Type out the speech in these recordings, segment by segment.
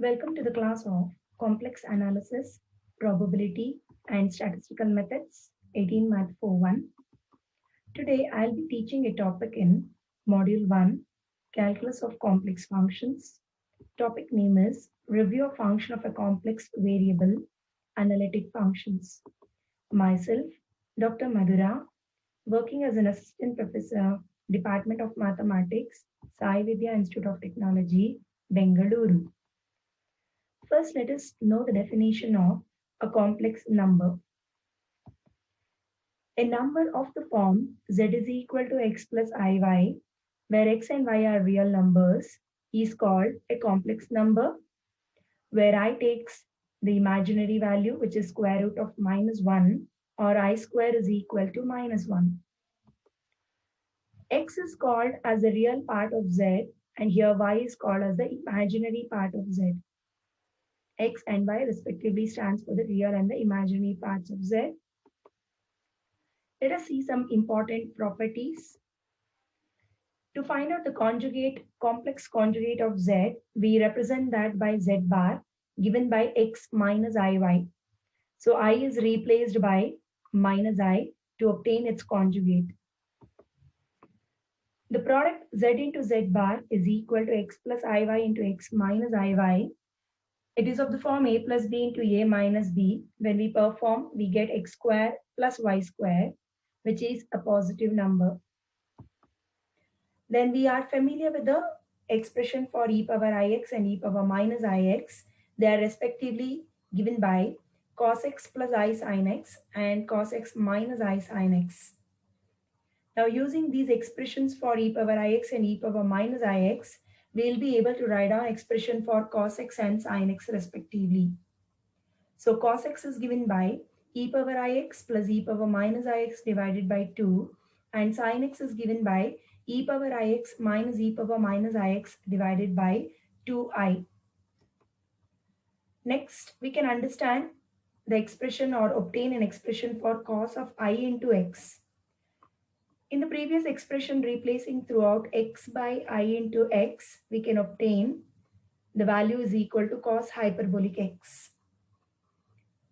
Welcome to the class of Complex Analysis, Probability and Statistical Methods 18 Math 41. Today I'll be teaching a topic in Module 1, Calculus of Complex Functions. Topic name is Review of Function of a Complex Variable, Analytic Functions. Myself, Dr. Madhura, working as an Assistant Professor, Department of Mathematics, Sai Vidya Institute of Technology, Bengaluru. First, let us know the definition of a complex number. A number of the form z is equal to x plus iy, where x and y are real numbers, is called a complex number, where I takes the imaginary value, which is square root of -1, or I square is equal to -1. X is called as the real part of z, and here y is called as the imaginary part of z. X and Y respectively stands for the real and the imaginary parts of Z. Let us see some important properties. To find out the complex conjugate of Z, we represent that by Z bar given by X minus IY. So I is replaced by minus I to obtain its conjugate. The product Z into Z bar is equal to X plus IY into X minus IY. It is of the form a plus b into a minus b. When we perform, we get x square plus y square, which is a positive number. Then we are familiar with the expression for e power ix and e power minus ix. They are respectively given by cos x plus I sin x and cos x minus I sin x. Now using these expressions for e power ix and e power minus ix, we'll be able to write down expression for cos x and sin x respectively. So cos x is given by e power ix plus e power minus ix divided by 2, and sin x is given by e power ix minus e power minus ix divided by 2i. Next, we can understand the expression or obtain an expression for cos of I into x. In the previous expression, replacing throughout x by I into x, we can obtain the value is equal to cos hyperbolic x.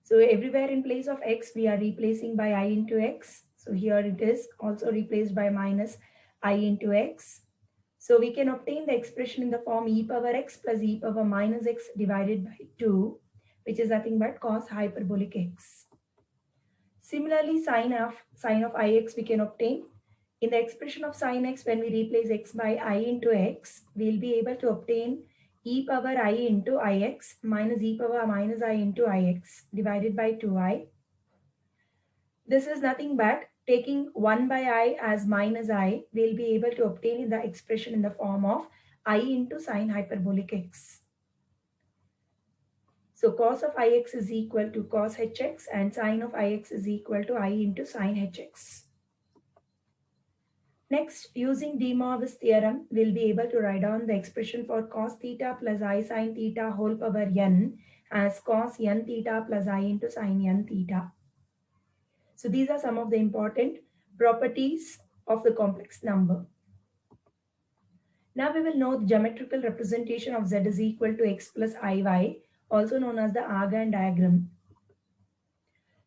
So everywhere in place of x, we are replacing by I into x. So here it is also replaced by minus I into x. So we can obtain the expression in the form e power x plus e power minus x divided by 2, which is nothing but cos hyperbolic x. Similarly, sine of ix we can obtain. In the expression of sin x, when we replace x by I into x, we'll be able to obtain e power I into ix minus e power minus I into ix divided by 2i. This is nothing but taking 1 by I as minus I, we'll be able to obtain the expression in the form of I into sine hyperbolic x. So cos of ix is equal to cos hx and sine of ix is equal to I into sine hx. Next, using De Morvis theorem, we'll be able to write down the expression for cos theta plus I sin theta whole power n as cos n theta plus I into sin n theta. So these are some of the important properties of the complex number. Now we will know the geometrical representation of z is equal to x plus iy, also known as the Argand diagram.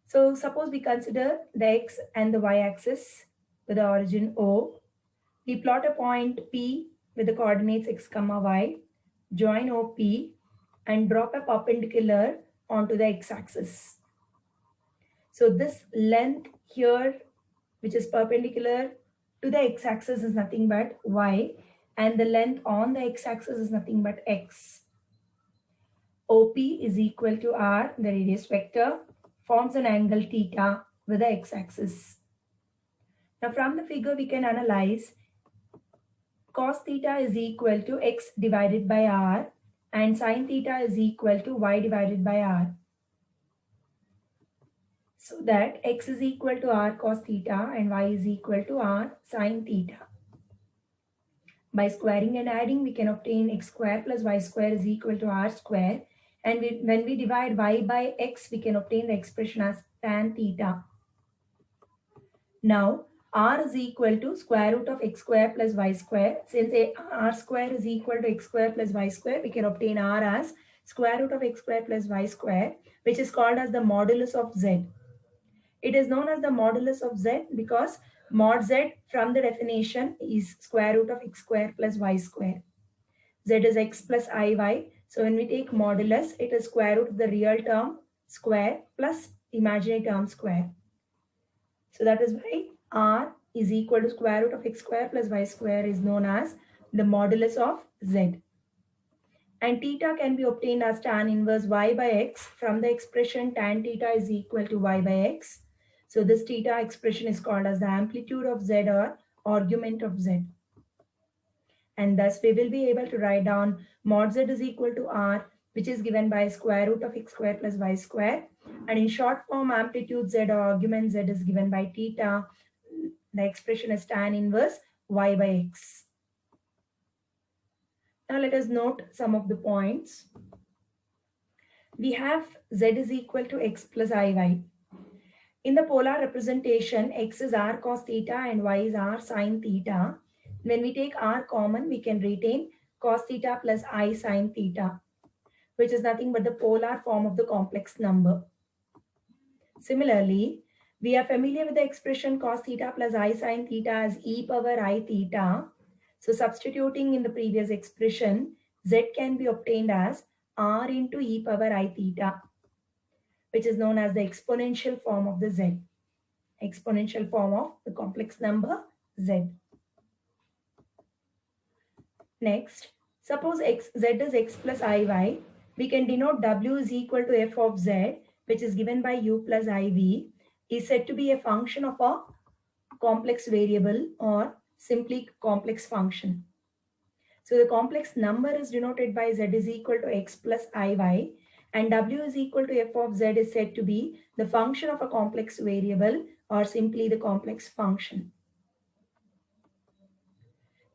So suppose we consider the x and the y-axis with the origin O. We plot a point P with the coordinates x, y, join OP and drop a perpendicular onto the x-axis. So this length here, which is perpendicular to the x-axis, is nothing but y, and the length on the x-axis is nothing but x. OP is equal to r, the radius vector, forms an angle theta with the x-axis. Now from the figure we can analyze cos theta is equal to x divided by r and sin theta is equal to y divided by r. So that x is equal to r cos theta and y is equal to r sin theta. By squaring and adding, we can obtain x square plus y square is equal to r square. And when we divide y by x, we can obtain the expression as tan theta. Now, r is equal to square root of x square plus y square. Since r square is equal to x square plus y square, we can obtain r as square root of x square plus y square, which is called as the modulus of z. It is known as the modulus of z because mod z from the definition is square root of x square plus y square. Z is x plus iy. So when we take modulus, it is square root of the real term square plus imaginary term square. So that is why r is equal to square root of x square plus y square is known as the modulus of z. And theta can be obtained as tan inverse y by x from the expression tan theta is equal to y by x. So this theta expression is called as the amplitude of z or argument of z. And thus we will be able to write down mod z is equal to r, which is given by square root of x square plus y square. And in short form, amplitude z or argument z is given by theta. The expression is tan inverse y by x. Now let us note some of the points. We have z is equal to x plus iy. In the polar representation, x is r cos theta and y is r sin theta. When we take r common, we can retain cos theta plus I sin theta, which is nothing but the polar form of the complex number. Similarly, we are familiar with the expression cos theta plus I sin theta as e power I theta. So substituting in the previous expression, z can be obtained as r into e power I theta, which is known as the exponential form of the z, exponential form of the complex number z. Next, suppose z is x plus iy, we can denote w is equal to f of z, which is given by u plus iv, is said to be a function of a complex variable or simply complex function. So the complex number is denoted by z is equal to x plus iy, and w is equal to f of z is said to be the function of a complex variable or simply the complex function.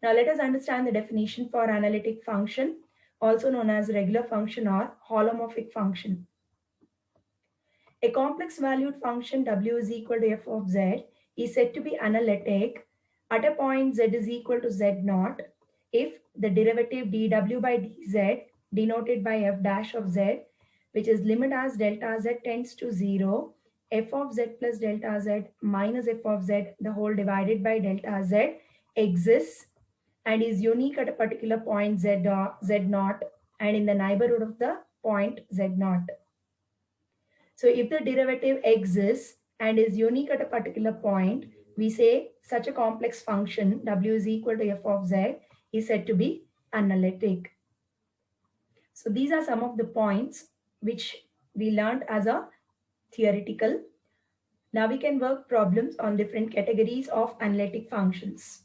Now let us understand the definition for analytic function, also known as regular function or holomorphic function. A complex valued function w is equal to f of z is said to be analytic at a point z is equal to z naught if the derivative dw by dz denoted by f dash of z, which is limit as delta z tends to 0, f of z plus delta z minus f of z the whole divided by delta z exists and is unique at a particular point z naught and in the neighborhood of the point z naught. So if the derivative exists and is unique at a particular point, we say such a complex function w is equal to f of z is said to be analytic. So these are some of the points which we learned as a theoretical. Now we can work problems on different categories of analytic functions.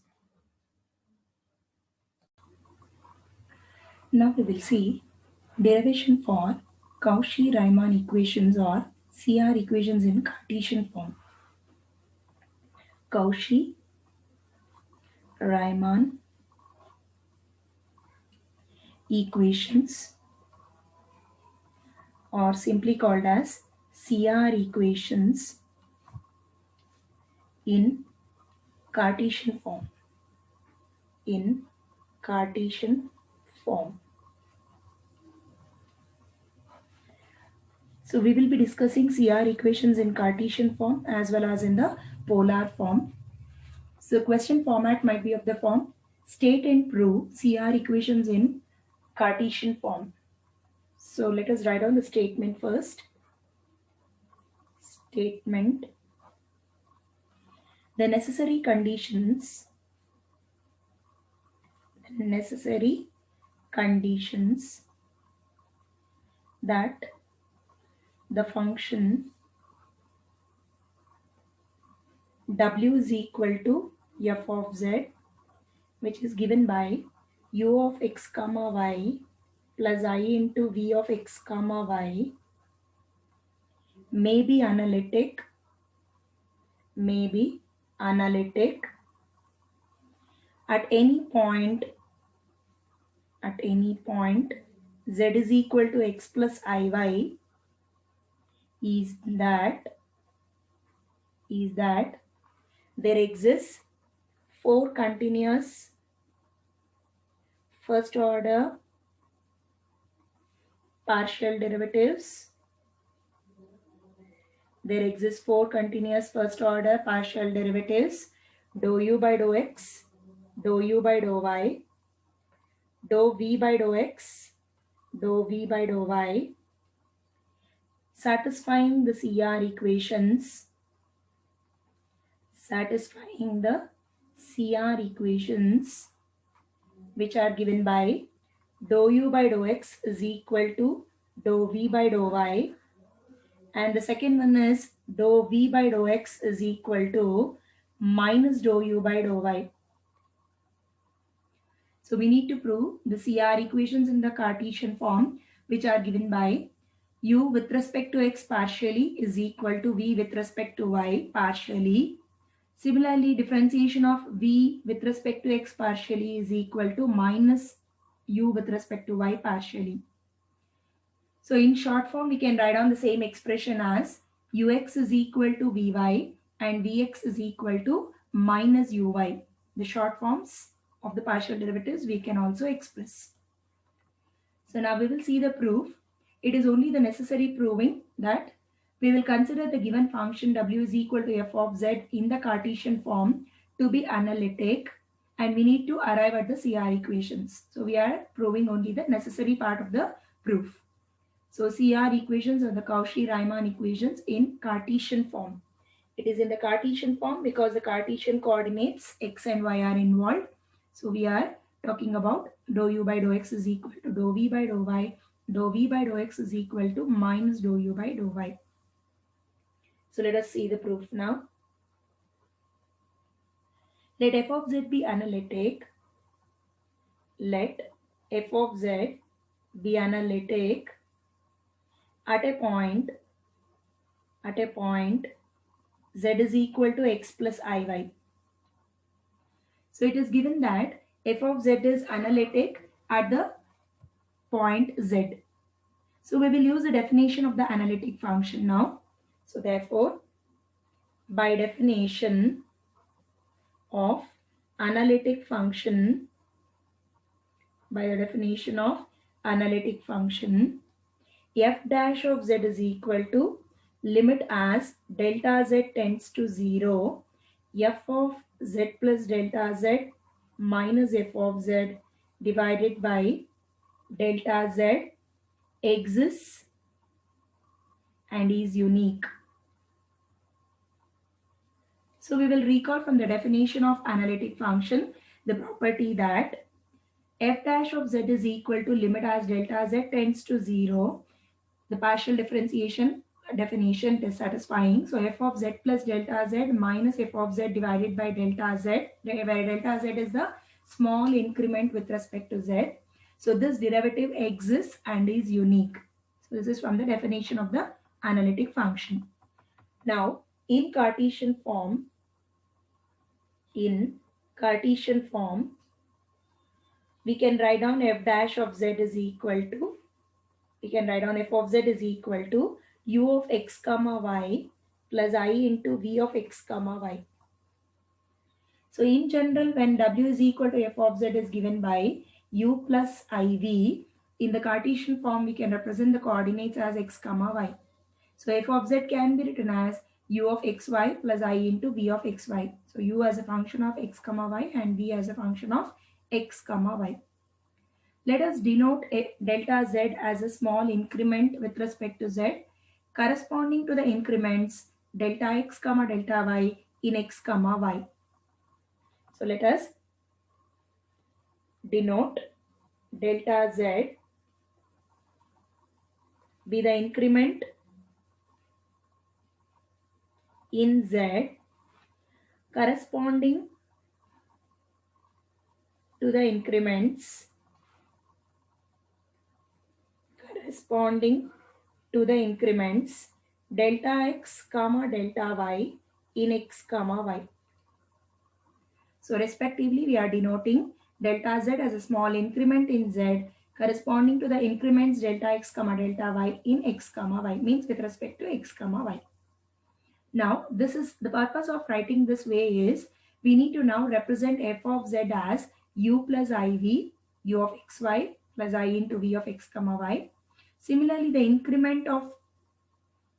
Now we will see derivation for Cauchy-Riemann equations or CR equations in Cartesian form. Cauchy-Riemann equations, or simply called as CR equations in Cartesian form. In Cartesian form. So we will be discussing CR equations in Cartesian form as well as in the polar form. So question format might be of the form state and prove CR equations in Cartesian form. So let us write down the statement first. Statement. The necessary conditions that the function w is equal to f of z, which is given by u of x comma y plus I into v of x comma y may be analytic at any point z is equal to x plus iy is that there exists 4 continuous first order partial derivatives. There exist four continuous first order partial derivatives: dou u by dou x, dou u by dou y, dou v by dou x, dou v by dou y, satisfying the CR equations, which are given by dou u by dou x is equal to dou v by dou y, and the second one is dou v by dou x is equal to minus dou u by dou y. So we need to prove the CR equations in the Cartesian form, which are given by u with respect to x partially is equal to v with respect to y partially. Similarly, differentiation of v with respect to x partially is equal to minus u with respect to y partially. So in short form, we can write down the same expression as ux is equal to vy and vx is equal to minus uy. The short forms of the partial derivatives we can also express. So now we will see the proof. It is only the necessary proving that we will consider the given function w is equal to f of z in the Cartesian form to be analytic, and we need to arrive at the CR equations. So we are proving only the necessary part of the proof. So CR equations are the Cauchy-Riemann equations in Cartesian form. It is in the Cartesian form because the Cartesian coordinates x and y are involved. So we are talking about dou u by dou x is equal to dou v by dou y. Dou v by dou x is equal to minus dou u by dou y. So let us see the proof now. Let f of z be analytic. Let f of z be analytic at a point z is equal to x plus iy. So it is given that f of z is analytic at the point z. So we will use the definition of the analytic function now. So therefore, by definition of analytic function, f dash of z is equal to limit as delta z tends to 0, f of z plus delta z minus f of z divided by delta z exists and is unique. So we will recall from the definition of analytic function the property that f dash of z is equal to limit as delta z tends to 0. The partial differentiation definition is satisfying. So f of z plus delta z minus f of z divided by delta z, where delta z is the small increment with respect to z. So this derivative exists and is unique. So this is from the definition of the analytic function. Now in Cartesian form, we can write down f dash of z is equal to, f of z is equal to u of x comma y plus I into v of x comma y. So in general, when w is equal to f of z is given by u plus iv, in the Cartesian form we can represent the coordinates as x comma y. So f of z can be written as u of xy plus I into v of xy. So u as a function of x comma y and v as a function of x comma y. Let us denote delta z as a small increment with respect to z corresponding to the increments delta x comma delta y in x comma y. So let us denote delta z be the increment in z corresponding to the increments delta x comma delta y in x comma y. So respectively, we are denoting delta z as a small increment in z corresponding to the increments delta x comma delta y in x comma y, means with respect to x comma y. Now, this is the purpose of writing this way is we need to now represent f of z as u plus iv, u of xy plus I into v of x comma y. Similarly, the increment of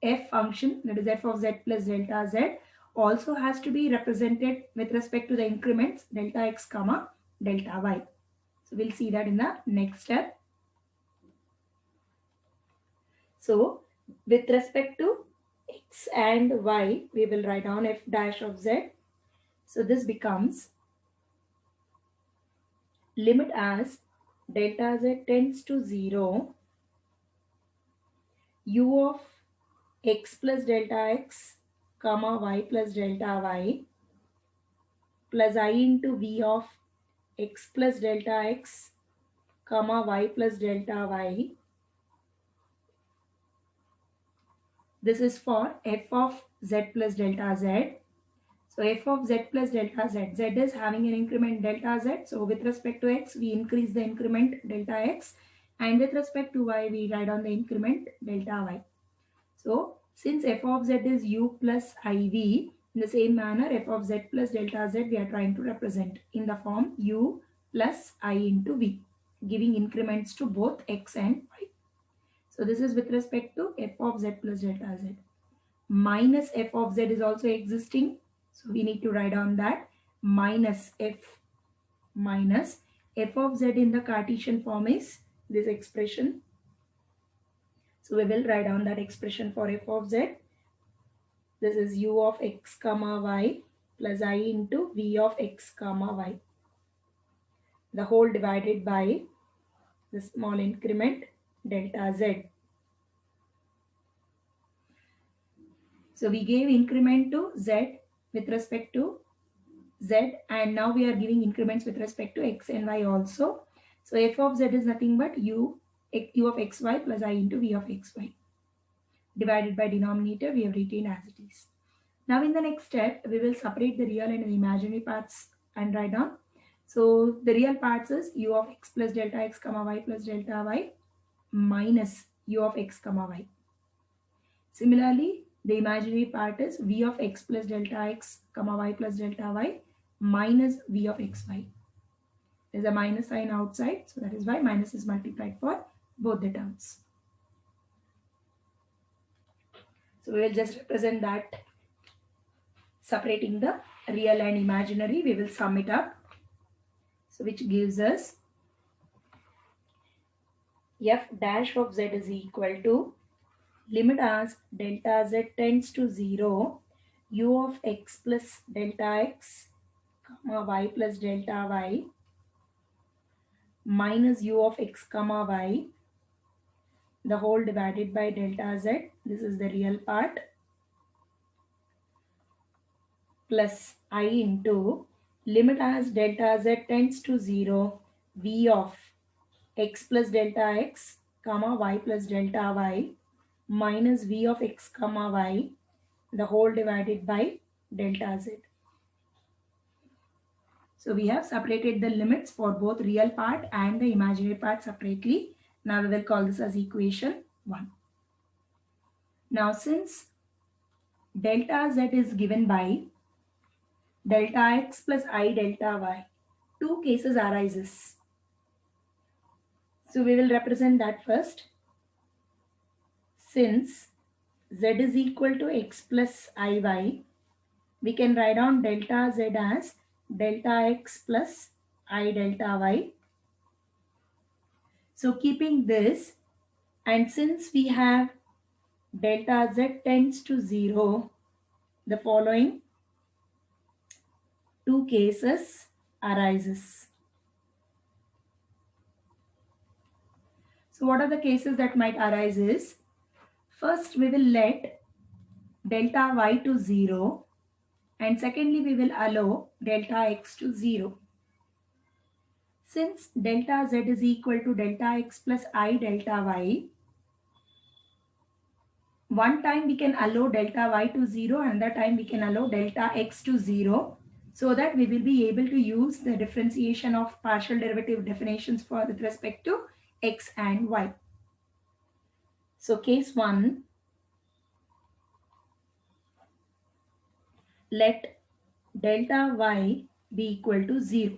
f function, that is f of z plus delta z, also has to be represented with respect to the increments delta x comma delta y. So we'll see that in the next step. So with respect to x and y, we will write down f dash of z. So this becomes limit as delta z tends to 0, u of x plus delta x comma y plus delta y plus I into v of x plus delta x comma y plus delta y. This is for f of z plus delta z. So f of z plus delta z, z is having an increment delta z. So with respect to x, we increase the increment delta x, and with respect to y, we write on the increment delta y. So since f of z is u plus iv, in the same manner, f of z plus delta z, we are trying to represent in the form u plus I into v, giving increments to both x and y. So this is with respect to f of z plus delta z. Minus f of z is also existing. So we need to write down that minus f of z in the Cartesian form is this expression. So we will write down that expression for f of z. This is u of x comma y plus I into v of x comma y. The whole divided by the small increment delta z. So we gave increment to z with respect to z, and now we are giving increments with respect to x and y also. So f of z is nothing but u of xy plus I into v of xy. Divided by denominator, we have retained as it is. Now in the next step, we will separate the real and the imaginary parts and write down. So the real parts is u of x plus delta x comma y plus delta y minus u of x comma y. Similarly, the imaginary part is v of x plus delta x comma y plus delta y minus v of xy. There's a minus sign outside, so that is why minus is multiplied for both the terms. So we will just represent that separating the real and imaginary. We will sum it up. So which gives us f dash of z is equal to limit as delta z tends to 0, u of x plus delta x comma y plus delta y minus u of x comma y, the whole divided by delta z, this is the real part, plus I into limit as delta z tends to 0, v of x plus delta x comma y plus delta y minus v of x comma y, the whole divided by delta z. So we have separated the limits for both real part and the imaginary part separately. Now we will call this as equation 1. Now since delta z is given by delta x plus I delta y, two cases arises. So we will represent that first. Since z is equal to x plus iy, we can write down delta z as delta x plus I delta y. So keeping this, and since we have delta z tends to 0, the following two cases arises. So what are the cases that might arise is, first we will let delta y to 0, and secondly we will allow delta x to 0. Since delta z is equal to delta x plus I delta y, one time we can allow delta y to 0, another time we can allow delta x to 0, so that we will be able to use the differentiation of partial derivative definitions for with respect to x and y. So case 1, let delta y be equal to 0.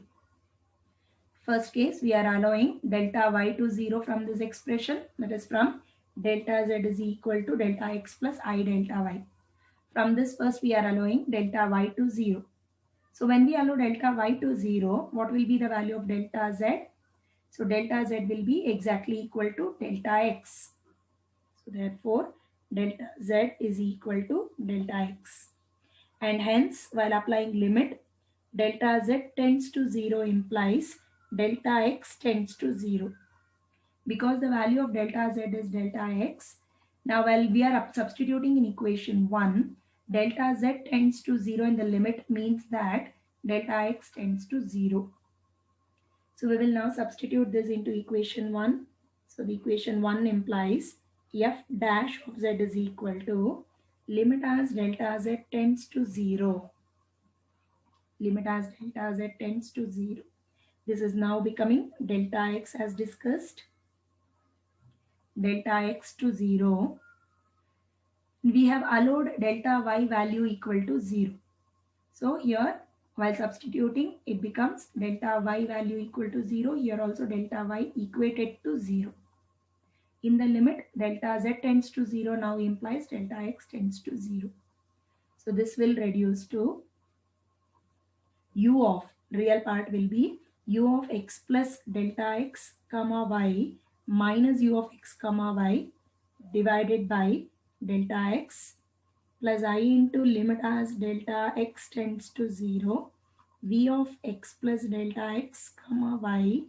First case, we are allowing delta y to 0 from this expression, that is from delta z is equal to delta x plus I delta y. From this first we are allowing delta y to 0. So when we allow delta y to 0, what will be the value of delta z? So delta z will be exactly equal to delta x. So therefore delta z is equal to delta x. And hence while applying limit, delta z tends to 0 implies delta x tends to 0. Because the value of delta z is delta x, now while we are substituting in equation 1, delta z tends to 0 in the limit means that delta x tends to 0. So we will now substitute this into equation 1. So the equation 1 implies f dash of z is equal to limit as delta z tends to 0. Limit as delta z tends to 0. This is now becoming delta x as discussed. Delta x to 0. We have allowed delta y value equal to 0. So here while substituting it becomes delta y value equal to 0. Here also delta y equated to 0. In the limit delta z tends to 0 now implies delta x tends to 0. So this will reduce to u of real part will be u of x plus delta x comma y minus u of x comma y divided by delta x plus I into limit as delta x tends to 0 v of x plus delta x comma y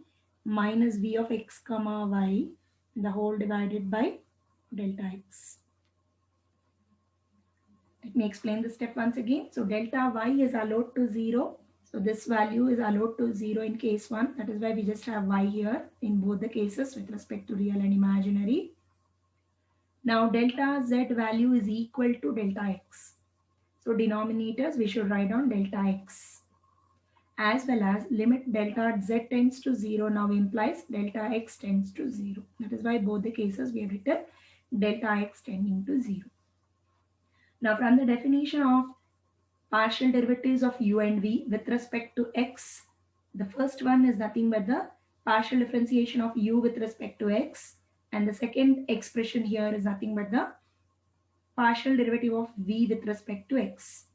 minus v of x comma y the whole divided by delta x. Let me explain the step once again. So delta y is allowed to 0. So this value is allowed to 0 in case 1. That is why we just have y here in both the cases with respect to real and imaginary. Now delta z value is equal to delta x. So denominators we should write down delta x. As well as limit delta z tends to 0 now implies delta x tends to 0. That is why both the cases we have written delta x tending to 0. Now from the definition of partial derivatives of u and v with respect to x, the first one is nothing but the partial differentiation of u with respect to x, and the second expression here is nothing but the partial derivative of v with respect to x.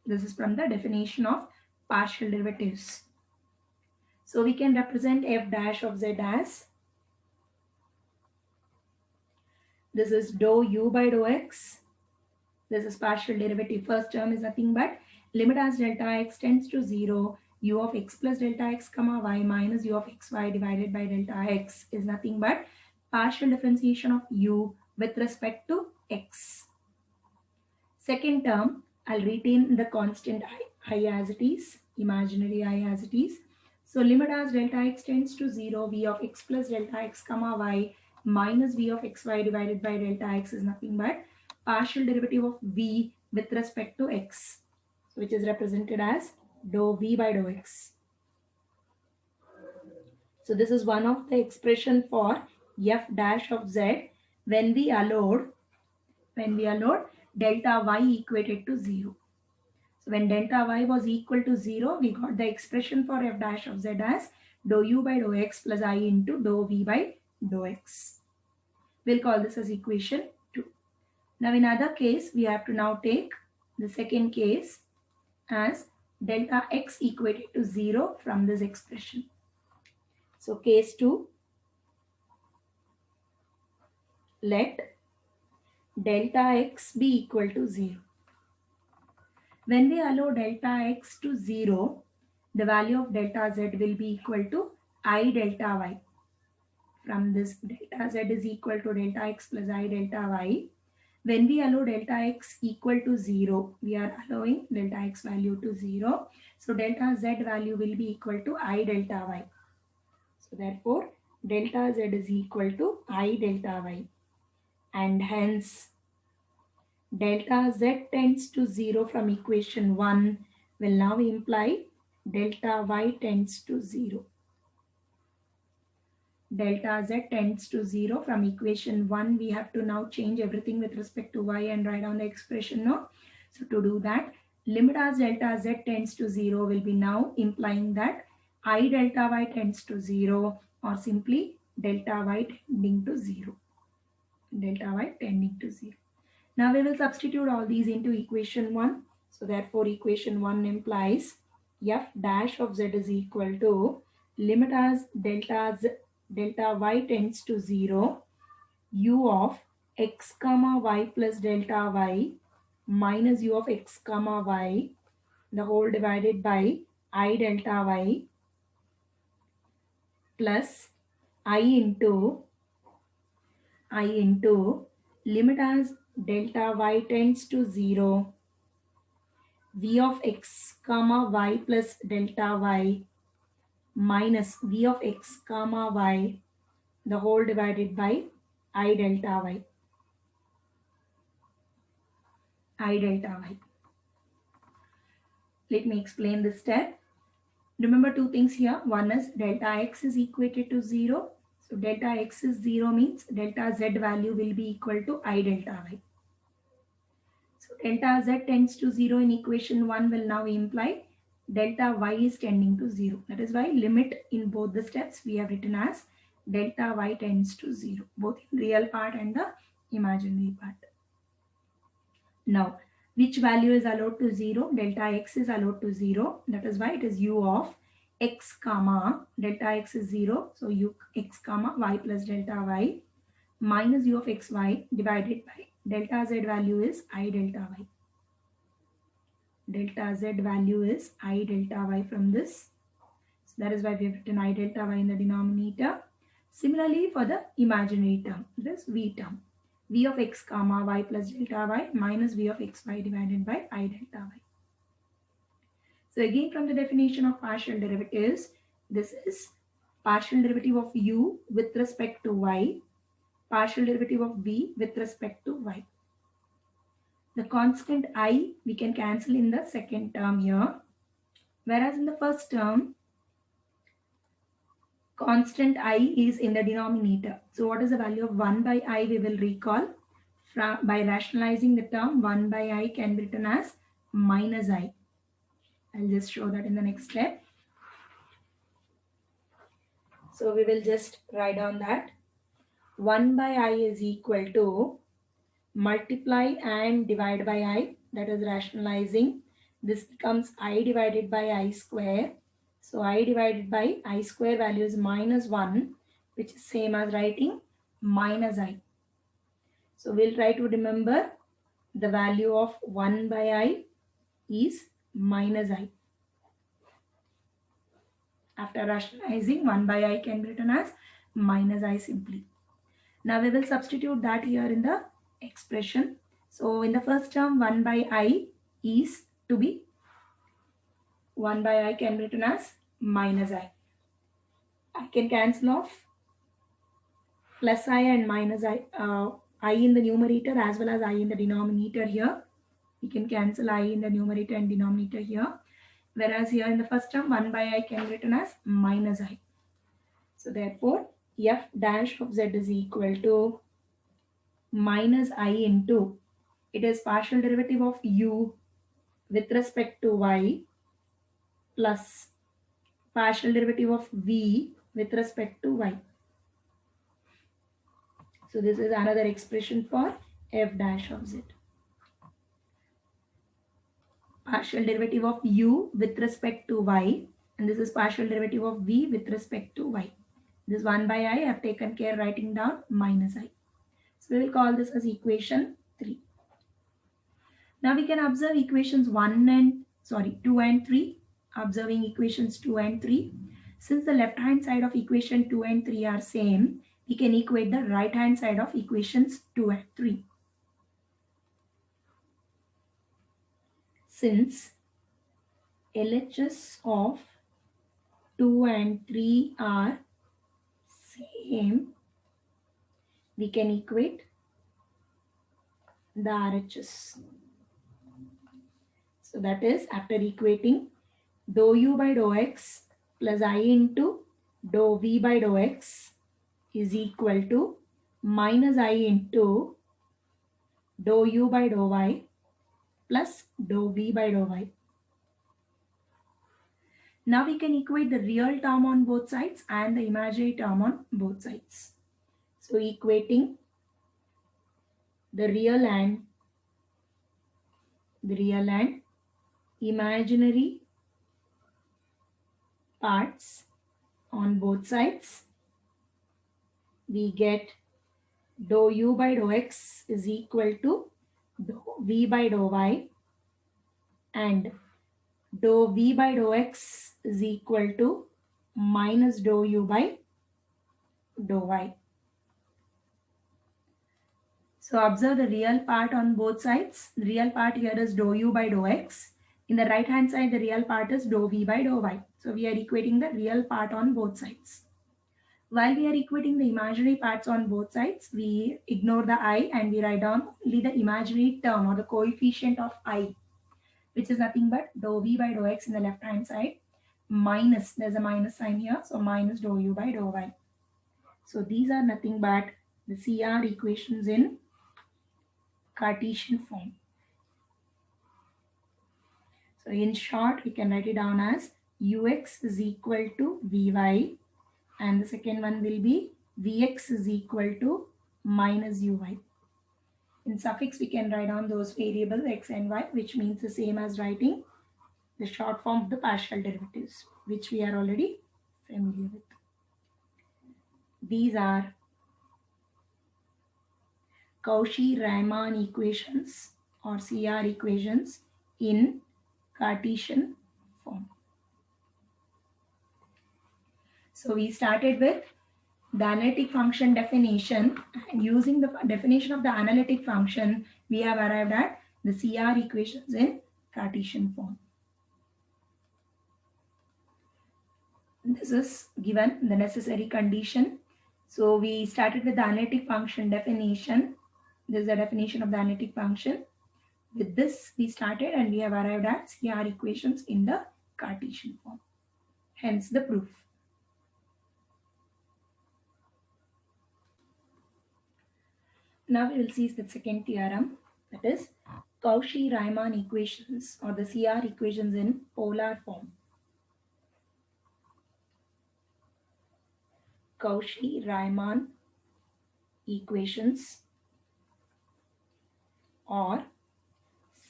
This is from the definition of partial derivatives. So we can represent f dash of z as this is dou u by dou x. This is partial derivative. First term is nothing but limit as delta x tends to 0 u of x plus delta x comma y minus u of xy divided by delta x is nothing but partial differentiation of u with respect to x. Second term, I'll retain the constant I as it is, imaginary I as it is. So limit as delta x tends to 0 v of x plus delta x comma y minus v of xy divided by delta x is nothing but partial derivative of v with respect to x, which is represented as dou v by dou x. So this is one of the expression for f dash of z when we allowed delta y equated to 0. So when delta y was equal to 0, we got the expression for f dash of z as dou u by dou x plus I into dou v by dou x. We'll call this as equation 2. Now in other case, we have to now take the second case as delta x equated to 0 from this expression. So case 2, let delta x be equal to 0. When we allow delta x to 0, the value of delta z will be equal to I delta y. From this delta z is equal to delta x plus I delta y. When we allow delta x equal to 0, we are allowing delta x value to 0. So delta z value will be equal to I delta y. So therefore, delta z is equal to I delta y. And hence, delta z tends to 0 from equation 1 will now imply delta y tends to 0. Delta z tends to 0 from equation 1. We have to now change everything with respect to y and write down the expression now. So to do that, limit as delta z tends to 0 will be now implying that I delta y tends to 0 or simply delta y tending to 0. delta y tending to 0. Now we will substitute all these into equation 1. So therefore equation 1 implies f dash of z is equal to limit as delta y tends to 0, u of x comma y plus delta y minus u of x comma y the whole divided by I delta y plus I into limit as delta y tends to 0, v of x comma y plus delta y minus v of x comma y the whole divided by I delta y. Let me explain this step. Remember two things here. One is delta x is equated to 0. So delta x is 0 means delta z value will be equal to I delta y. So delta z tends to 0 in equation 1 will now imply delta y is tending to 0. That is why limit in both the steps we have written as delta y tends to 0, both in real part and the imaginary part. Now, which value is allowed to 0? Delta x is allowed to 0. That is why it is u of x comma delta x is 0. So u x comma y plus delta y minus u of x y divided by delta z value is I delta y. Delta z value is I delta y from this. So that is why we have written I delta y in the denominator. Similarly for the imaginary term, this v term. V of x comma y plus delta y minus v of xy divided by I delta y. So again from the definition of partial derivatives, this is partial derivative of u with respect to y, partial derivative of v with respect to y. The constant I we can cancel in the second term here, whereas in the first term constant I is in the denominator. So what is the value of 1 by I we will recall. By rationalizing the term 1 by I can be written as minus I. I'll just show that in the next step. So we will just write down that 1 by I is equal to multiply and divide by I, that is rationalizing. This becomes I divided by I square. So I divided by I square value is minus 1, which is same as writing minus I. So we'll try to remember the value of 1 by I is minus I. After rationalizing, 1 by I can be written as minus I simply. Now we will substitute that here in the expression. So in the first term, 1 by I is to be 1 by I can be written as minus I. I can cancel off plus I and minus I in the numerator as well as I in the denominator here. We can cancel I in the numerator and denominator here. Whereas here in the first term, 1 by I can be written as minus I. So therefore, f dash of z is equal to minus I into, it is partial derivative of u with respect to y plus partial derivative of v with respect to y. So this is another expression for f dash of z. Partial derivative of u with respect to y, and this is partial derivative of v with respect to y. This 1 by I have taken care writing down minus I. So we will call this as equation 3. Now we can observe equations 2 and 3. Observing equations 2 and 3. Since the left hand side of equation 2 and 3 are same, we can equate the right hand side of equations 2 and 3. Since LHS of 2 and 3 are same, we can equate the RHS. So that is after equating dou u by dou x plus I into dou v by dou x is equal to minus I into dou u by dou y plus dou v by dou y. Now we can equate the real term on both sides and the imaginary term on both sides. So equating the real and imaginary parts on both sides, we get dou u by dou x is equal to dou v by dou y, and dou v by dou x is equal to minus dou u by dou y. So observe the real part on both sides. The real part here is dou u by dou x. In the right hand side, the real part is dou v by dou y. So we are equating the real part on both sides. While we are equating the imaginary parts on both sides, we ignore the I and we write down only the imaginary term or the coefficient of I, which is nothing but dou v by dou x in the left hand side minus, there's a minus sign here, so minus dou u by dou y. So these are nothing but the CR equations in Cartesian form. So in short, we can write it down as ux is equal to vy, and the second one will be vx is equal to minus uy. In suffix, we can write down those variables x and y, which means the same as writing the short form of the partial derivatives, which we are already familiar with. These are Cauchy-Riemann equations or CR equations in Cartesian form. So we started with the analytic function definition, and using the definition of the analytic function, we have arrived at the CR equations in Cartesian form. This is given the necessary condition. So we started with the analytic function definition. This is the definition of the analytic function. With this we started and we have arrived at CR equations in the Cartesian form. Hence the proof. Now we will see the second theorem, that is Cauchy-Riemann equations or the CR equations in polar form. Cauchy-Riemann equations or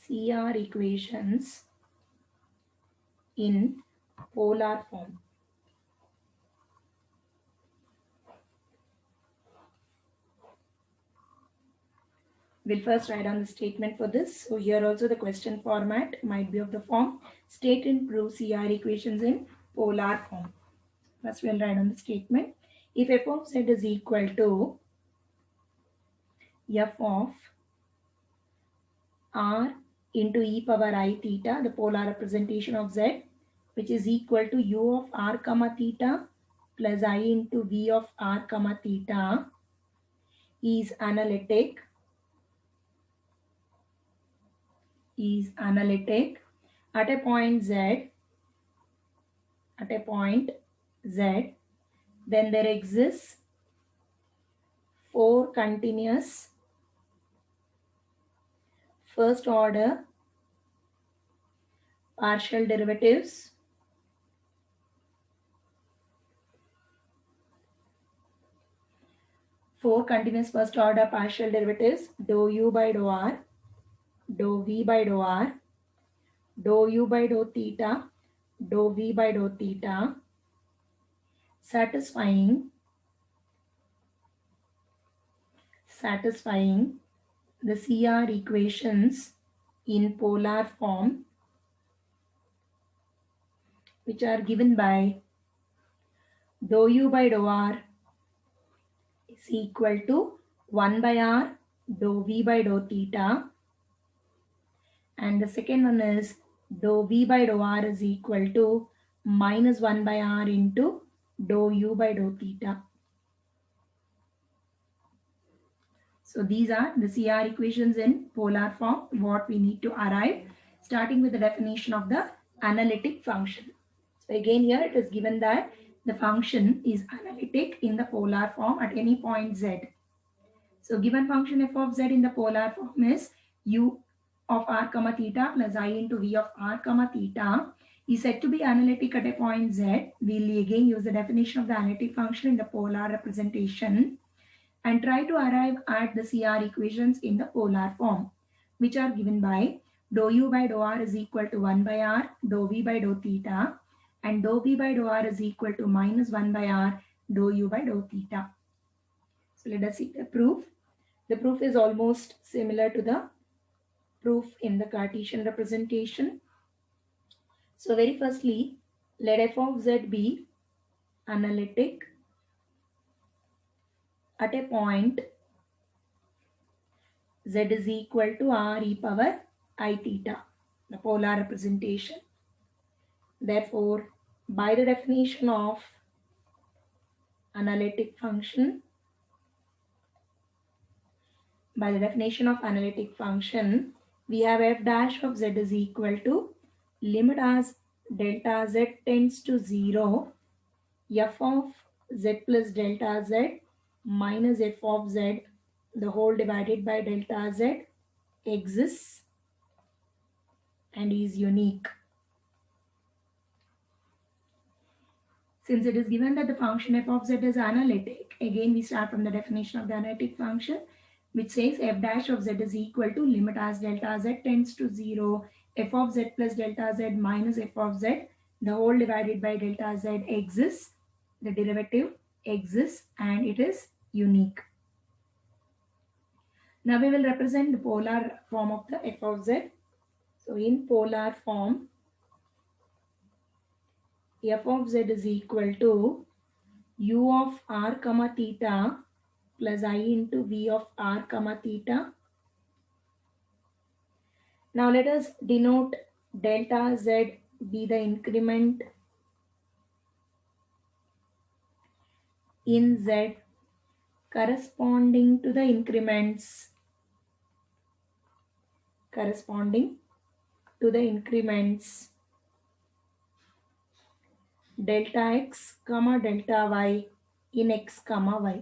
CR equations in polar form. We'll first write down the statement for this. So here also the question format might be of the form state and prove CR equations in polar form. First we'll write down the statement. If f of z is equal to f of r into e power I theta, the polar representation of z, which is equal to u of r comma theta plus I into v of r comma theta, is analytic at a point z, then there exists 4 continuous first order partial derivatives dou u by dou r, dou v by dou r, dou u by dou theta, dou v by dou theta, satisfying the CR equations in polar form, which are given by dou u by dou r is equal to 1 by r dou v by dou theta, and the second one is dou v by dou r is equal to minus 1 by r into dou u by dou theta. So these are the CR equations in polar form, what we need to arrive, starting with the definition of the analytic function. So again here it is given that the function is analytic in the polar form at any point z. So given function f of z in the polar form is u of r comma theta plus I into v of r comma theta is said to be analytic at a point z. We'll again use the definition of the analytic function in the polar representation. and try to arrive at the CR equations in the polar form, which are given by dou u by dou r is equal to 1 by r, dou v by dou theta, and dou v by dou r is equal to minus 1 by r, dou u by dou theta. So let us see the proof. The proof is almost similar to the proof in the Cartesian representation. So very firstly, let f of z be analytic at a point z is equal to r e power I theta, the polar representation. Therefore, by the definition of analytic function, we have f dash of z is equal to limit as delta z tends to 0, f of z plus delta z minus f of z the whole divided by delta z exists and is unique. Since it is given that the function f of z is analytic, again we start from the definition of the analytic function, which says f dash of z is equal to limit as delta z tends to 0, f of z plus delta z minus f of z the whole divided by delta z exists, the derivative exists and it is unique. Now we will represent the polar form of the f of z. So in polar form, f of z is equal to u of r comma theta plus I into v of r comma theta. Now let us denote delta z be the increment in z corresponding to the increments delta x comma delta y in x comma y.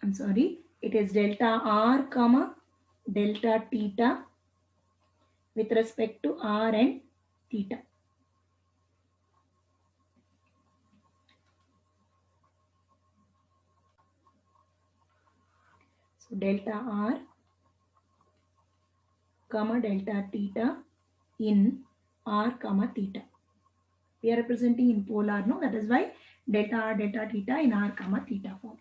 I'm sorry, it is delta r comma delta theta with respect to r and theta. So delta r comma delta theta in r comma theta. We are representing in polar, no? That is why delta r delta theta in r comma theta form.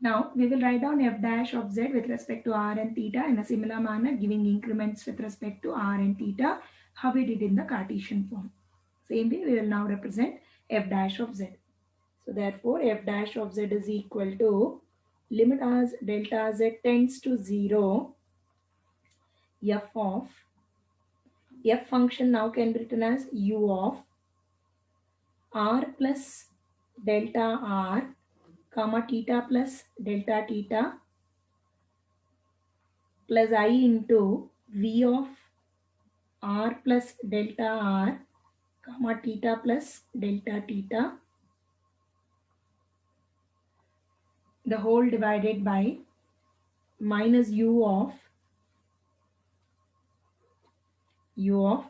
Now we will write down f dash of z with respect to r and theta in a similar manner, giving increments with respect to r and theta, how we did in the Cartesian form. Same way we will now represent f dash of z. So therefore f dash of z is equal to limit as delta z tends to 0, f of f function now can be written as u of r plus delta r comma theta plus delta theta plus I into v of r plus delta r comma theta plus delta theta the whole divided by minus u of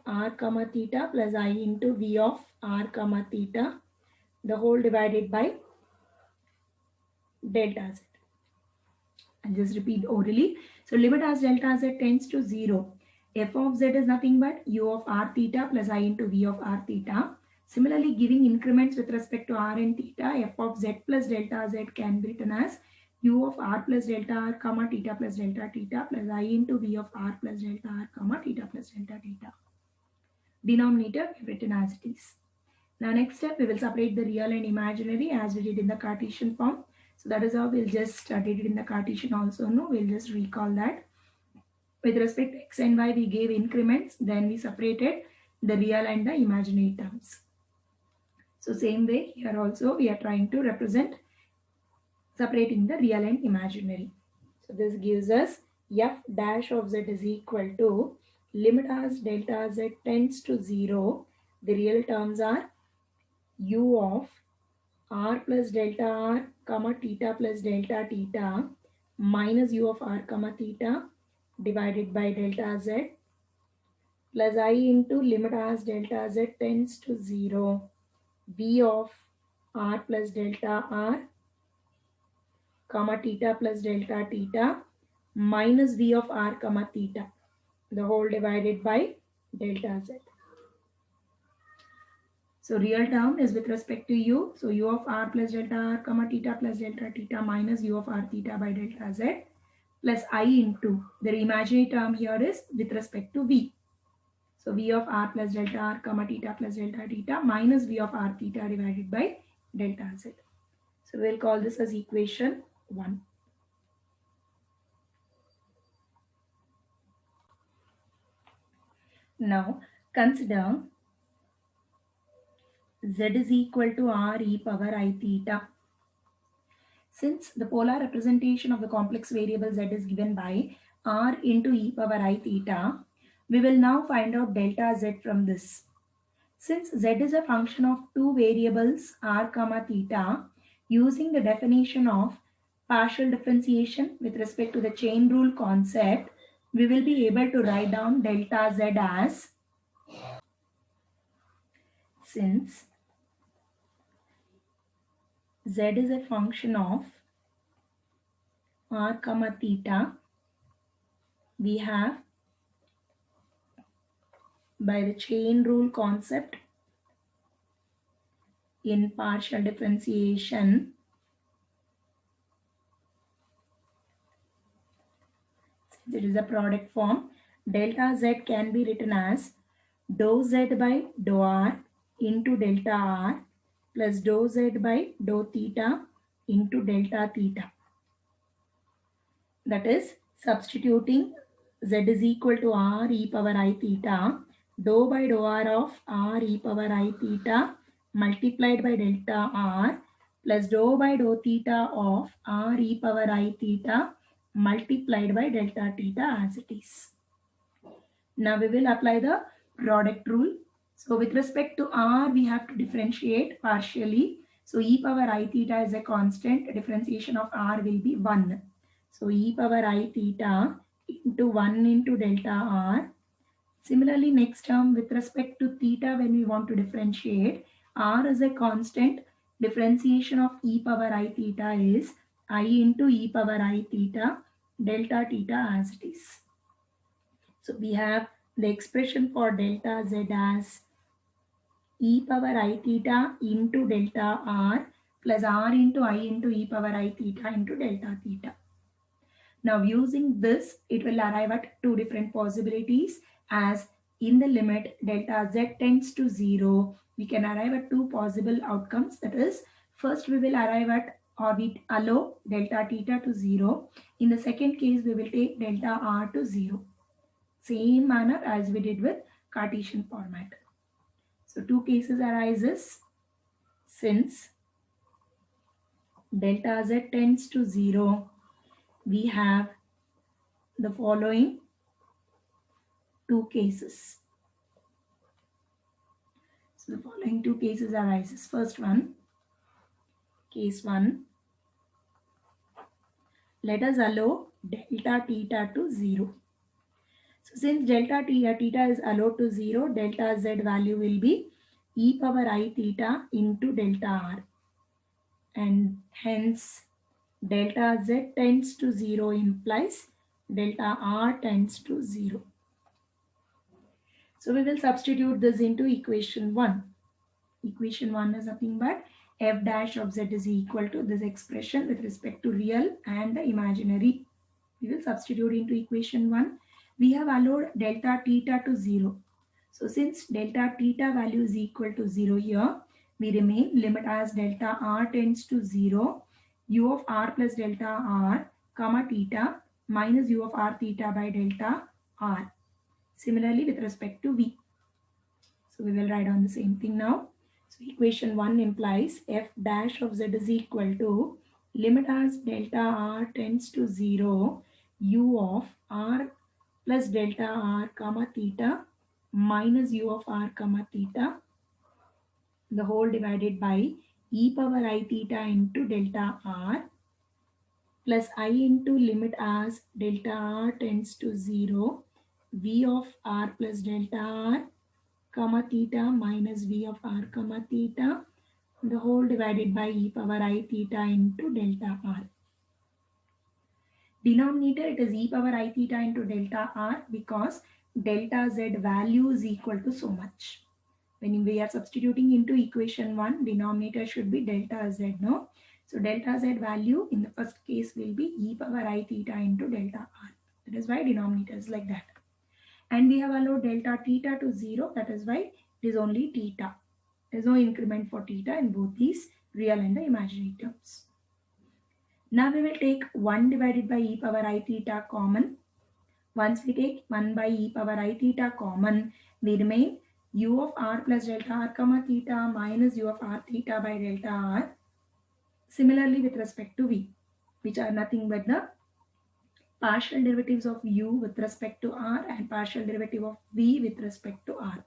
r comma theta plus I into v of r comma theta the whole divided by delta z. I'll just repeat orally. So limit as delta z tends to 0. F of z is nothing but u of r theta plus I into v of r theta. Similarly, giving increments with respect to r and theta, f of z plus delta z can be written as u of r plus delta r comma theta plus delta theta plus I into v of r plus delta r comma theta plus delta theta. Denominator we have written as it is. Now next step, we will separate the real and imaginary as we did in the Cartesian form. So that is how we'll just study it in the Cartesian also. No, we'll just recall that. With respect to x and y, we gave increments. Then we separated the real and the imaginary terms. So same way here also we are trying to represent separating the real and imaginary. So this gives us f dash of z is equal to limit as delta z tends to 0. The real terms are u of r plus delta r comma theta plus delta theta minus u of r comma theta divided by delta z plus I into limit as delta z tends to 0 v of r plus delta r comma theta plus delta theta minus v of r comma theta, the whole divided by delta z. So real term is with respect to u. So u of r plus delta r comma theta plus delta theta minus u of r theta by delta z plus I into the imaginary term here is with respect to v. So v of r plus delta r comma theta plus delta theta minus v of r theta divided by delta z. So we'll call this as equation 1. Now consider z is equal to r e power I theta. Since the polar representation of the complex variable z is given by r into e power I theta, we will now find out delta z from this. Since z is a function of two variables r comma theta, using the definition of partial differentiation with respect to the chain rule concept, we will be able to write down delta z as, since z is a function of r comma theta, we have by the chain rule concept in partial differentiation, since it is a product form, delta z can be written as dou z by dou r into delta r plus dou z by dou theta into delta theta. That is, substituting z is equal to r e power I theta, dou by dou r of r e power I theta multiplied by delta r plus dou by dou theta of r e power I theta multiplied by delta theta as it is. Now we will apply the product rule. So with respect to r, we have to differentiate partially. So e power I theta is a constant. Differentiation of r will be 1. So e power I theta into 1 into delta r. Similarly, next term with respect to theta, when we want to differentiate, r is a constant. Differentiation of e power I theta is I into e power I theta delta theta as it is. So we have the expression for delta z as e power I theta into delta r plus r into I into e power I theta into delta theta. Now using this, it will arrive at two different possibilities, as in the limit delta z tends to 0, we can arrive at two possible outcomes. That is, first we will arrive at, or we allow delta theta to 0. In the second case, we will take delta r to 0. Same manner as we did with Cartesian format. So two cases arises. Since delta z tends to 0, we have the following two cases. So the following two cases arises. First one, case 1, let us allow delta theta to 0. So since delta theta is allowed to 0, delta z value will be e power I theta into delta r. And hence delta z tends to 0 implies delta r tends to 0. So we will substitute this into equation 1. Equation 1 is nothing but f dash of z is equal to this expression with respect to real and the imaginary. We will substitute into equation 1. We have allowed delta theta to 0. So since delta theta value is equal to 0 here, we remain limit as delta r tends to 0, u of r plus delta r comma theta minus u of r theta by delta r. Similarly with respect to v. So we will write on the same thing now. So equation 1 implies f dash of z is equal to limit as delta r tends to 0, u of r plus delta r comma theta minus u of r comma theta, the whole divided by e power I theta into delta r plus I into limit as delta r tends to 0, v of r plus delta r comma theta minus v of r comma theta the whole divided by e power I theta into delta r. Denominator, it is e power I theta into delta r because delta z value is equal to so much. When we are substituting into equation 1, denominator should be delta z, no? So delta z value in the first case will be e power I theta into delta r. That is why denominator is like that. And we have allowed delta theta to 0. That is why it is only theta. There is no increment for theta in both these real and the imaginary terms. Now we will take 1 divided by e power I theta common. Once we take 1 by e power I theta common, we remain u of r plus delta r comma theta minus u of r theta by delta r. Similarly with respect to v, which are nothing but the partial derivatives of u with respect to r and partial derivative of v with respect to r.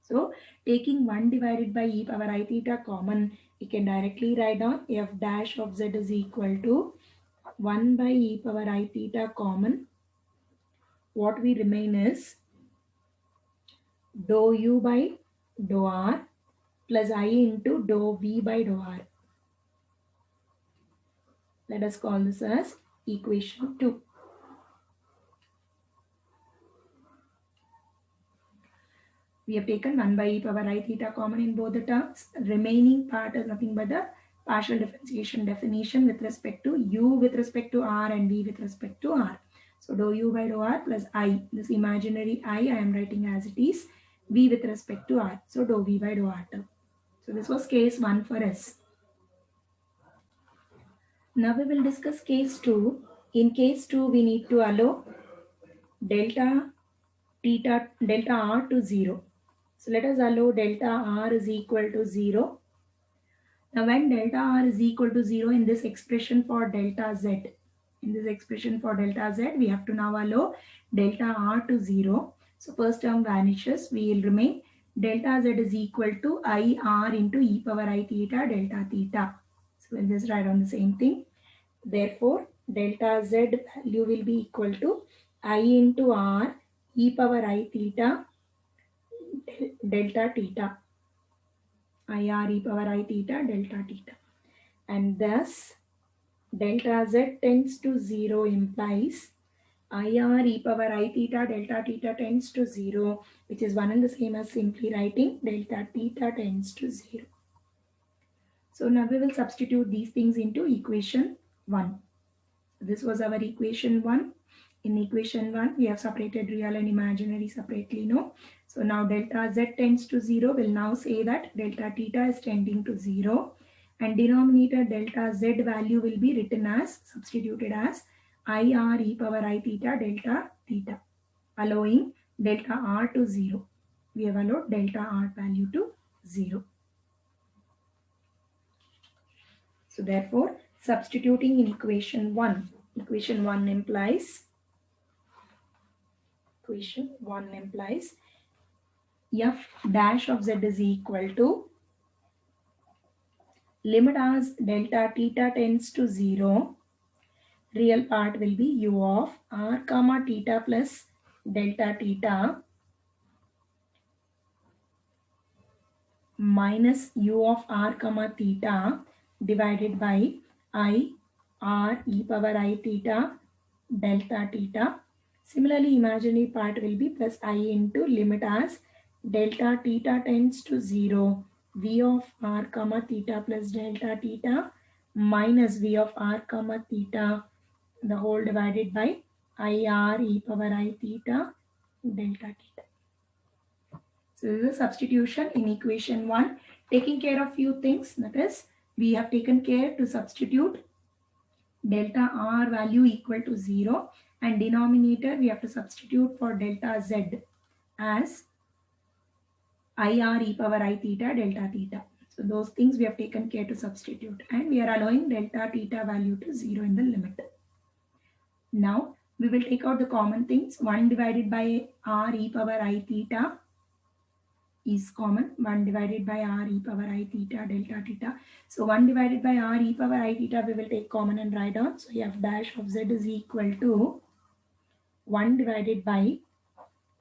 So taking 1 divided by e power I theta common, we can directly write down f dash of z is equal to 1 by e power I theta common. What we remain is dou u by dou r plus I into dou v by dou r. Let us call this as equation 2. We have taken 1 by e power I theta common in both the terms. Remaining part is nothing but the partial differentiation definition with respect to u with respect to r and v with respect to r. So dou u by dou r plus I, this imaginary I am writing as it is, v with respect to r. So dou v by dou r term. So this was case 1 for us. Now we will discuss case 2. In case 2, we need to allow delta r to 0. So let us allow delta r is equal to 0. Now when delta r is equal to 0 in this expression for delta z, we have to now allow delta r to 0. So first term vanishes. We will remain delta z is equal to I r into e power I theta delta theta. So we'll just write on the same thing. Therefore, delta z value will be equal to I into r e power I theta delta theta. I r e power I theta delta theta. And thus, delta z tends to 0 implies I r e power I theta delta theta tends to 0, which is one and the same as simply writing delta theta tends to 0. So now we will substitute these things into equation 1. This was our equation 1. In equation 1, we have separated real and imaginary separately, no? So now delta z tends to 0. We'll now say that delta theta is tending to 0. And denominator delta z value will be written as, substituted as I r e power I theta delta theta, allowing delta r to 0. We have allowed delta r value to 0. So therefore, substituting in equation 1 implies f dash of z is equal to limit as delta theta tends to 0. Real part will be u of r comma theta plus delta theta minus u of r comma theta divided by I r e power I theta delta theta. Similarly, imaginary part will be plus I into limit as delta theta tends to 0 v of r comma theta plus delta theta minus v of r comma theta the whole divided by I r e power I theta delta theta. So this is a substitution in equation 1, taking care of few things. That is, we have taken care to substitute delta r value equal to 0, and denominator we have to substitute for delta z as I r e power I theta delta theta. So those things we have taken care to substitute, and we are allowing delta theta value to 0 in the limit. Now we will take out the common things. 1 divided by r e power I theta is common. 1 divided by r e power I theta delta theta. So 1 divided by r e power I theta we will take common and write down. So f dash of z is equal to 1 divided by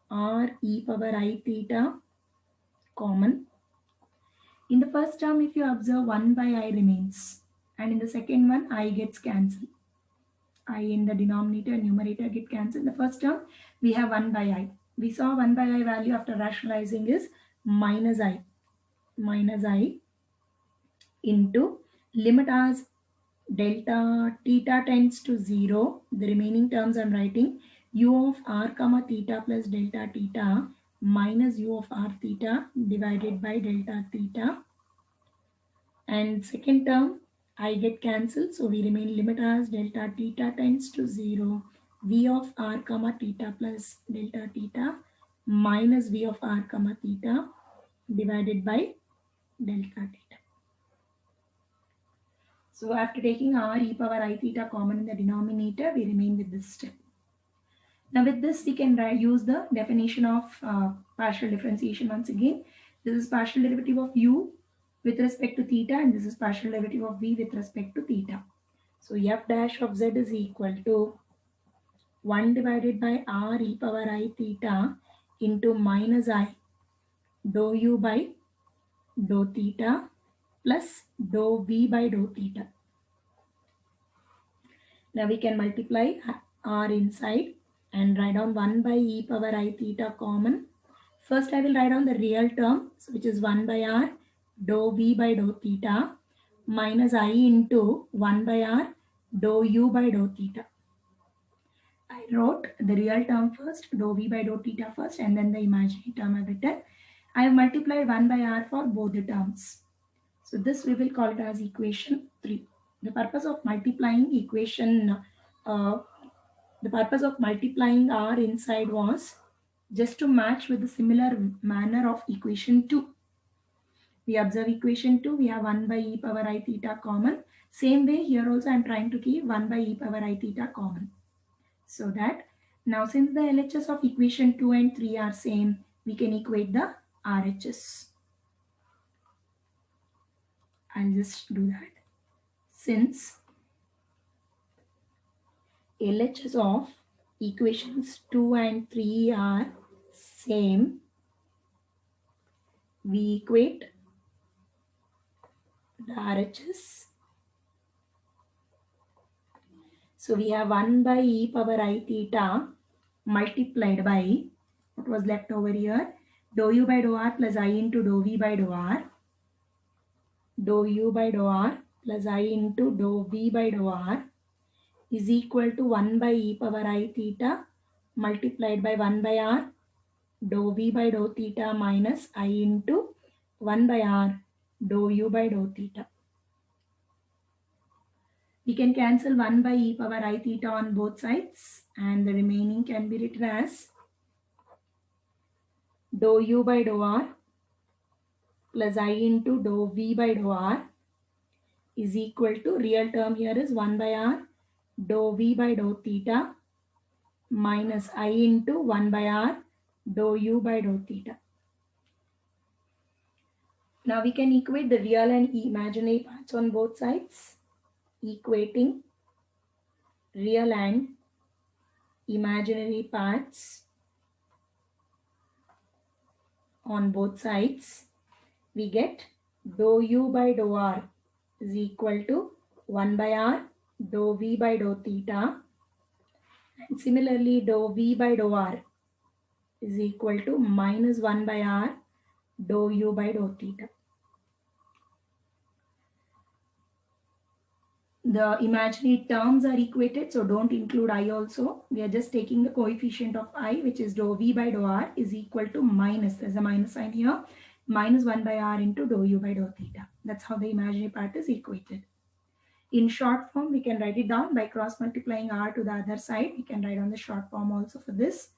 r e power I theta common In the first term, if you observe 1 by I remains, and in the second one, I gets cancelled. I in the denominator and numerator get cancelled. The first term, we have 1 by I. We saw 1 by I value after rationalizing is minus I into limit as delta theta tends to 0. The remaining terms I'm writing u of r comma theta plus delta theta minus u of r theta divided by delta theta. And second term, I get cancelled, so we remain limit as delta theta tends to 0, v of r comma theta plus delta theta minus v of r comma theta divided by delta theta. So after taking r e power I theta common in the denominator, we remain with this step. Now with this, we can use the definition of partial differentiation once again. This is partial derivative of u with respect to theta, and this is partial derivative of v with respect to theta. So f dash of z is equal to 1 divided by r e power I theta into minus I dou u by dou theta plus dou v by dou theta. Now we can multiply r inside and write down 1 by e power I theta common. First I will write down the real term, which is 1 by r dou v by dou theta minus I into 1 by r dou u by dou theta. I wrote the real term first, dou v by dou theta first, and then the imaginary term I've written. I have multiplied 1 by r for both the terms. So this we will call it as equation 3. The purpose of multiplying r inside was just to match with the similar manner of equation 2. We observe equation 2, we have 1 by e power I theta common. Same way here also I am trying to keep 1 by e power I theta common. So that now since the LHS of equation 2 and 3 are same, we can equate the RHS. I'll just do that. Since LHS of equations 2 and 3 are same, we equate the RHS. So we have 1 by e power I theta multiplied by what was left over here, dou u by dou r plus I into dou v by dou r, dou u by dou r plus I into dou v by dou r is equal to 1 by e power I theta multiplied by 1 by r dou v by dou theta minus I into 1 by r dou u by dou theta. We can cancel 1 by e power I theta on both sides, and the remaining can be written as dou u by dou r plus I into dou v by dou r is equal to, real term here is 1 by r dou v by dou theta minus I into 1 by r dou u by dou theta. Now we can equate the real and imaginary parts on both sides. Equating real and imaginary parts on both sides, we get dou u by dou r is equal to 1 by r dou v by dou theta, and similarly dou v by dou r is equal to minus 1 by r dou u by dou theta. The imaginary terms are equated, so don't include I also. We are just taking the coefficient of I, which is dou v by dou r is equal to minus, there's a minus sign here, minus 1 by r into dou u by dou theta. That's how the imaginary part is equated. In short form, we can write it down by cross multiplying r to the other side. We can write on the short form also for this.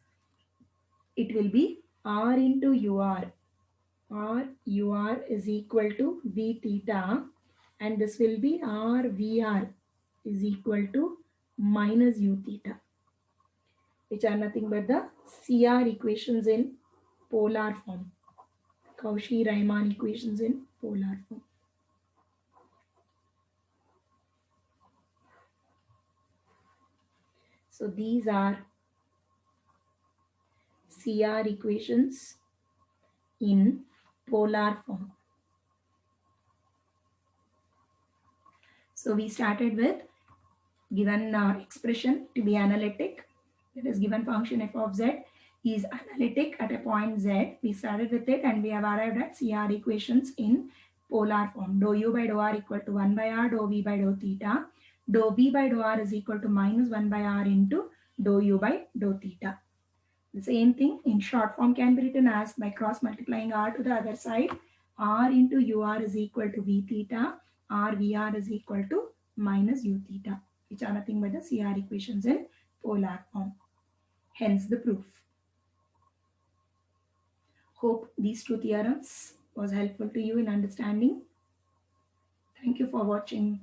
It will be r into ur. R ur is equal to v theta, and this will be r vr is equal to minus u theta, which are nothing but the CR equations in polar form. Cauchy-Riemann equations in polar form. So these are CR equations in polar form. So we started with given expression to be analytic. That is, given function f of z is analytic at a point z. We started with it and we have arrived at CR equations in polar form. Dou u by dou r equal to 1 by r, dou v by dou theta. Dou v by dou r is equal to minus 1 by r into dou u by dou theta. The same thing in short form can be written as by cross multiplying r to the other side. R into ur is equal to v theta. R vr is equal to minus u theta, which are nothing but the CR equations in polar form. Hence the proof. Hope these two theorems was helpful to you in understanding. Thank you for watching.